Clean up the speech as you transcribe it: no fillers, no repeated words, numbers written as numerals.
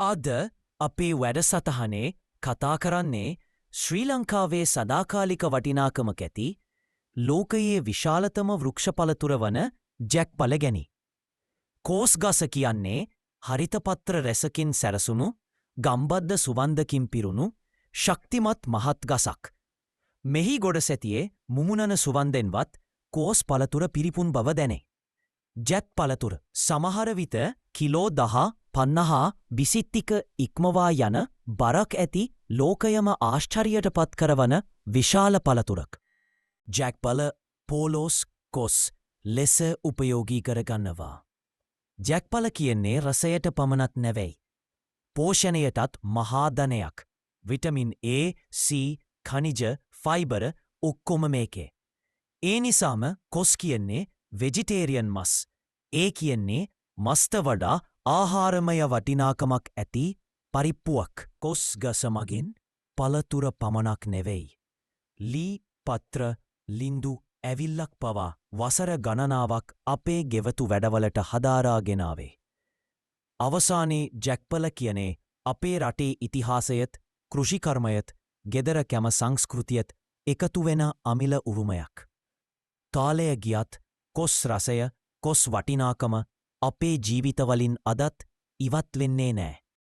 අද අපේ වැඩසටහනේ කතා කරන්නේ ශ්‍රී ලංකාවේ සදාකාලික වටිනාකමක ඇති ලෝකයේ විශාලතම වෘක්ෂපලතුර වන ජැක්පල ගැනි. කෝස් ගස කියන්නේ හරිතපත්‍ර රැසකින් සැරසුණු ගම්බද්ද සුවන්දකින් පිරුණු ශක්තිමත් මහත් ගසක්. මෙහි ගොඩ සැතියේ මුමුණන සුවන්දෙන්වත් කෝස් පලතුර පිරිපුන් බව දැනේ. ජැක් පලතුර සමහර විට කිලෝ 10-50 බිසිත්තික ඉක්මවා යන බරක් ඇති ලෝකයම ආශ්චර්යට පත් කරවන විශාල පලතුරක්. ජැක්පල පෝලෝස් කොස් ලෙස උපයෝගී කරගන්නවා. ජැක්පල කියන්නේ රසයට පමණක් නැවෙයි. පෝෂණයටත් මහාධනයක්. විටමින් A, C, khනිජ, ෆයිබර ඔක්කොම මේකේ. ඒ නිසාම කොස් කියන්නේ වෙජිටේරියන් මස්. ඒ කියන්නේ මස්ට වඩා ආහාරමය වටිනාකමක් ඇති පරිප්පුවක්. කොස් ගස මගින් පලතුර පමණක් නෙවෙයි. ලී, පත්‍ර, ලින්දු, ඇවිල්ලක් පවා වසර ගණනාවක් අපේ ගෙවතු වැඩවලට හදාරාගෙනාවේ. අවසානයේ ජැක්පල කියනේ අපේ රටේ ඉතිහාසයත් කෘෂිකර්මයත් ගෙදර කැම සංස්කෘතියත් එකතු වෙන අමිල උරුමයක්. කාලය ගියත් කොස් රසය කොස් වටිනාකම අපේ ජීවිතවලින් අදත් ඉවත් වෙන්නේ නෑ.